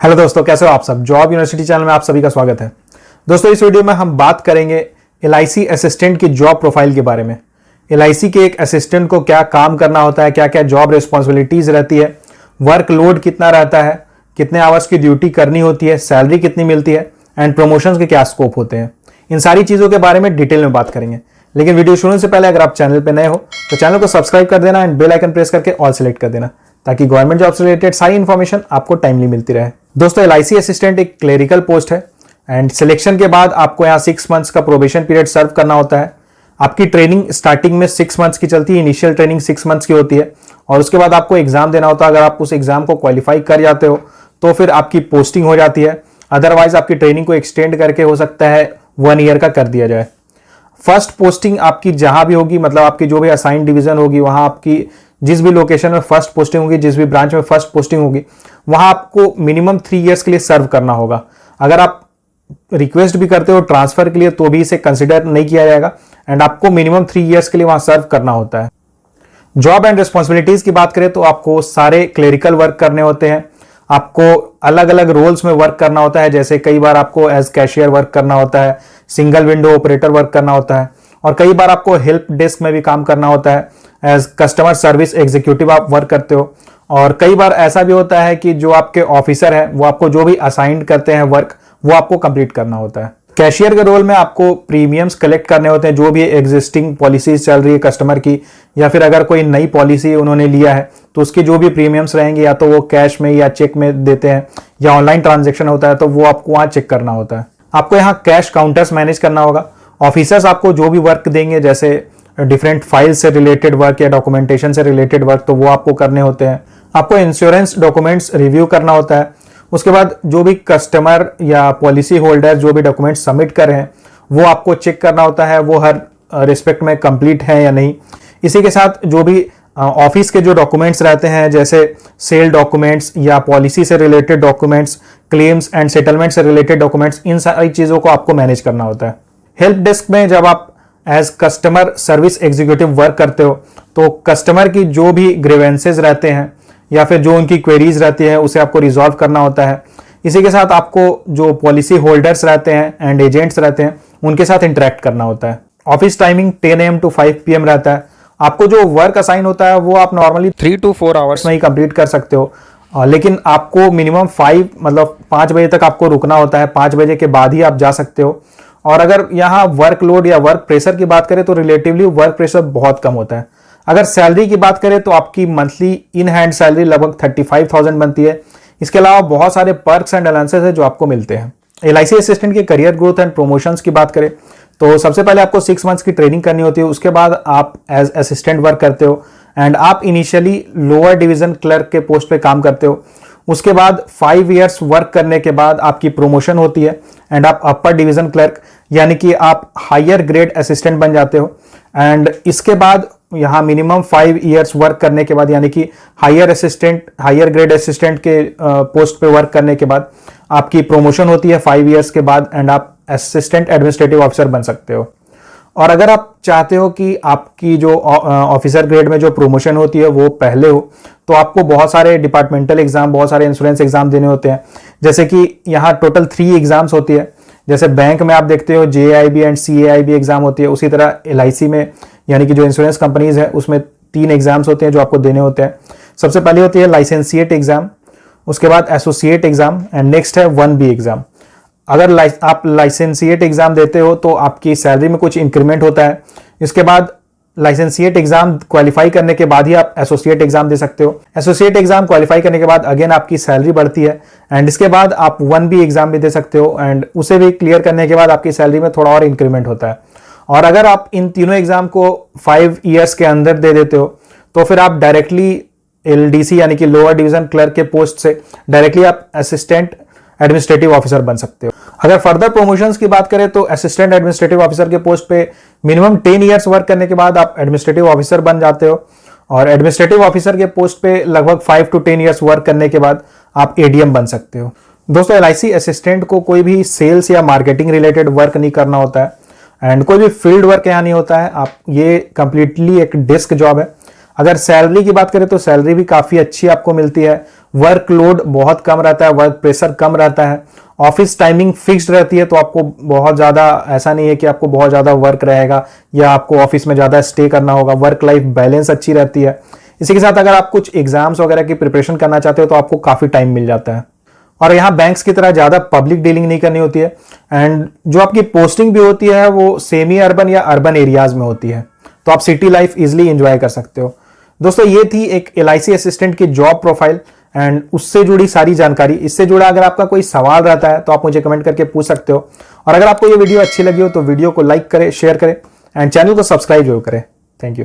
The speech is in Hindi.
हेलो दोस्तों, कैसे हो आप सब। जॉब यूनिवर्सिटी चैनल में आप सभी का स्वागत है। दोस्तों, इस वीडियो में हम बात करेंगे एलआईसी असिस्टेंट की जॉब प्रोफाइल के बारे में। एलआईसी के एक असिस्टेंट को क्या काम करना होता है, क्या क्या जॉब रिस्पॉन्सिबिलिटीज रहती है, वर्कलोड कितना रहता है, कितने आवर्स की ड्यूटी करनी होती है, सैलरी कितनी मिलती है एंड प्रमोशंस के क्या स्कोप होते हैं। इन सारी चीज़ों के बारे में डिटेल में बात करेंगे। लेकिन वीडियो शुरू से पहले अगर आप चैनल पर नए हो तो चैनल को सब्सक्राइब कर देना एंड बेल आइकन प्रेस करके ऑल सेलेक्ट कर देना, ताकि गवर्नमेंट जॉब से रिलेटेड सारी इंफॉर्मेशन आपको टाइमली मिलती रहे। दोस्तों, एलआईसी असिस्टेंट एक क्लेरिकल पोस्ट है एंड सिलेक्शन के बाद आपको यहाँ 6 मंथ्स का प्रोबेशन पीरियड सर्व करना होता है। आपकी ट्रेनिंग स्टार्टिंग में 6 मंथ्स की चलती है, इनिशियल ट्रेनिंग 6 मंथ्स की होती है और उसके बाद आपको एग्जाम देना होता है। अगर आप उस एग्जाम को क्वालिफाई कर जाते हो तो फिर आपकी पोस्टिंग हो जाती है, अदरवाइज आपकी ट्रेनिंग को एक्सटेंड करके हो सकता है 1 ईयर का कर दिया जाए। फर्स्ट पोस्टिंग आपकी जहां भी होगी, मतलब आपकी जो भी असाइन डिवीजन होगी, वहां आपकी जिस भी लोकेशन में फर्स्ट पोस्टिंग होगी, जिस भी ब्रांच में फर्स्ट पोस्टिंग होगी, वहां आपको मिनिमम 3 इयर्स के लिए सर्व करना होगा। अगर आप रिक्वेस्ट भी करते हो ट्रांसफर के लिए तो भी इसे कंसिडर नहीं किया जाएगा एंड आपको मिनिमम 3 इयर्स के लिए वहां सर्व करना होता है। जॉब एंड रिस्पॉन्सिबिलिटीज की बात करें तो आपको सारे क्लेरिकल वर्क करने होते हैं। आपको अलग अलग रोल्स में वर्क करना होता है, जैसे कई बार आपको एज कैशियर वर्क करना होता है, सिंगल विंडो ऑपरेटर वर्क करना होता है और कई बार आपको हेल्प डेस्क में भी काम करना होता है। एज कस्टमर सर्विस एग्जीक्यूटिव आप वर्क करते हो और कई बार ऐसा भी होता है कि जो आपके ऑफिसर है वो आपको जो भी असाइन करते हैं वर्क, वो आपको कंप्लीट करना होता है। कैशियर के रोल में आपको प्रीमियम्स कलेक्ट करने होते हैं, जो भी एग्जिस्टिंग पॉलिसीज चल रही है कस्टमर की, या फिर अगर कोई नई पॉलिसी उन्होंने लिया है तो उसके जो भी प्रीमियम्स रहेंगे या तो वो कैश में या चेक में देते हैं या ऑनलाइन ट्रांजेक्शन होता है तो वो आपको वहां चेक करना होता है। आपको यहाँ कैश काउंटर्स मैनेज करना होगा। ऑफिसर्स आपको जो भी वर्क देंगे, जैसे डिफरेंट फाइल से रिलेटेड वर्क या डॉक्यूमेंटेशन से रिलेटेड वर्क, तो वो आपको करने होते हैं। आपको इंश्योरेंस डॉक्यूमेंट्स रिव्यू करना होता है। उसके बाद जो भी कस्टमर या पॉलिसी होल्डर जो भी डॉक्यूमेंट सबमिट कर रहे हैं वो आपको चेक करना होता है, वो हर रिस्पेक्ट में कंप्लीट है या नहीं। इसी के साथ जो भी ऑफिस के जो डॉक्यूमेंट्स रहते हैं, जैसे सेल डॉक्यूमेंट्स या पॉलिसी से related documents, claims and settlement से रिलेटेड डॉक्यूमेंट्स, इन सारी चीज़ों को आपको मैनेज करना होता है। हेल्प डेस्क में जब आप as customer service executive work करते हो तो कस्टमर की जो भी ग्रीवेंसेज रहते हैं या फिर जो उनकी क्वेरीज रहती है उसे आपको रिजॉल्व करना होता है। इसी के साथ आपको जो पॉलिसी होल्डर्स रहते हैं एंड एजेंट्स रहते हैं उनके साथ इंटरेक्ट करना होता है। Office timing 10 AM to 5 PM रहता है। आपको जो वर्क असाइन होता है वो आप नॉर्मली 3 to 4 आवर्स में ही कंप्लीट कर सकते हो, लेकिन आपको मिनिमम 5 बजे तक आपको रुकना होता है। 5 बजे के बाद ही आप जा सकते हो। और अगर यहाँ वर्कलोड या वर्क प्रेशर की बात करें तो रिलेटिवली वर्क प्रेशर बहुत कम होता है। अगर सैलरी की बात करें तो आपकी मंथली इन हैंड सैलरी लगभग 35,000 बनती है। इसके अलावा बहुत सारे पर्क्स एंड अलाउंसेस है जो आपको मिलते हैं। एलआईसी असिस्टेंट के करियर ग्रोथ एंड प्रमोशंस की बात करें तो सबसे पहले आपको 6 मंथ्स की ट्रेनिंग करनी होती है। उसके बाद आप एज असिस्टेंट वर्क करते हो एंड आप इनिशियली लोअर डिवीजन क्लर्क के पोस्ट पे काम करते हो। उसके बाद 5 इयर्स वर्क करने के बाद आपकी प्रमोशन होती है एंड आप अपर डिवीजन क्लर्क यानी कि आप हायर ग्रेड असिस्टेंट बन जाते हो। एंड इसके बाद यहाँ मिनिमम 5 इयर्स वर्क करने के बाद यानी कि हायर ग्रेड असिस्टेंट के पोस्ट पे वर्क करने के बाद आपकी प्रमोशन होती है 5 इयर्स के बाद एंड आप असिस्टेंट एडमिनिस्ट्रेटिव ऑफिसर बन सकते हो। और अगर आप चाहते हो कि आपकी जो ऑफिसर ग्रेड में जो प्रमोशन होती है वो पहले हो तो आपको बहुत सारे डिपार्टमेंटल एग्जाम, बहुत सारे इंश्योरेंस एग्जाम देने होते हैं। जैसे कि यहाँ टोटल 3 एग्जाम्स होती है। जैसे बैंक में आप देखते हो JAIB एंड CAIB एग्जाम होती है, उसी तरह LIC में यानी कि जो इंश्योरेंस कंपनीज है उसमें 3 एग्जाम्स होते हैं जो आपको देने होते हैं। सबसे पहले होती है लाइसेंसिएट एग्जाम, उसके बाद एसोसिएट एग्जाम एंड नेक्स्ट है 1B एग्जाम। अगर आप लाइसेंसिएट एग्जाम देते हो तो आपकी सैलरी में कुछ इंक्रीमेंट होता है। इसके बाद लाइसेंसिएट एग्जाम क्वालिफाई करने के बाद ही आप एसोसिएट एग्जाम दे सकते हो। एसोसिएट एग्जाम क्वालिफाई करने के बाद अगेन आपकी सैलरी बढ़ती है एंड इसके बाद आप 1B एग्जाम भी दे सकते हो एंड उसे भी क्लियर करने के बाद आपकी सैलरी में थोड़ा और इंक्रीमेंट होता है। और अगर आप इन तीनों एग्जाम को 5 इयर्स के अंदर दे देते हो तो फिर आप डायरेक्टली LDC यानी कि लोअर डिवीजन क्लर्क के पोस्ट से डायरेक्टली आप असिस्टेंट एडमिनिस्ट्रेटिव ऑफिसर बन सकते हो। अगर फर्दर प्रमोशंस की बात करें तो असिस्टेंट एडमिनिस्ट्रेटिव ऑफिसर के पोस्ट पे मिनिमम 10 इयर्स वर्क करने के बाद आप एडमिनिस्ट्रेटिव ऑफिसर बन जाते हो और एडमिनिस्ट्रेटिव ऑफिसर के पोस्ट पे लगभग 5 to 10 इयर्स वर्क करने के बाद आप ADM बन सकते हो। दोस्तों, LIC असिस्टेंट को कोई भी सेल्स या मार्केटिंग रिलेटेड वर्क नहीं करना होता है एंड कोई भी फील्ड वर्क यहाँ नहीं होता है। आप ये कंप्लीटली एक डेस्क जॉब है। अगर सैलरी की बात करें तो सैलरी भी काफ़ी अच्छी आपको मिलती है। वर्कलोड बहुत कम रहता है, वर्क प्रेशर कम रहता है, ऑफिस टाइमिंग फिक्स्ड रहती है, तो आपको बहुत ज़्यादा ऐसा नहीं है कि आपको बहुत ज़्यादा वर्क रहेगा या आपको ऑफिस में ज़्यादा स्टे करना होगा। वर्क लाइफ बैलेंस अच्छी रहती है। इसी के साथ अगर आप कुछ एग्जाम्स वगैरह की प्रिपरेशन करना चाहते हो तो आपको काफ़ी टाइम मिल जाता है। और यहाँ बैंक्स की तरह ज़्यादा पब्लिक डीलिंग नहीं करनी होती है, एंड जो आपकी पोस्टिंग भी होती है वो सेमी अर्बन या अर्बन एरियाज में होती है, तो आप सिटी लाइफ इजिली एंजॉय कर सकते हो। दोस्तों ये थी एक LIC असिस्टेंट की जॉब प्रोफाइल एंड उससे जुड़ी सारी जानकारी। इससे जुड़ा अगर आपका कोई सवाल रहता है तो आप मुझे कमेंट करके पूछ सकते हो। और अगर आपको ये वीडियो अच्छी लगी हो तो वीडियो को लाइक करें, शेयर करें एंड चैनल को सब्सक्राइब जरूर करें। Thank you.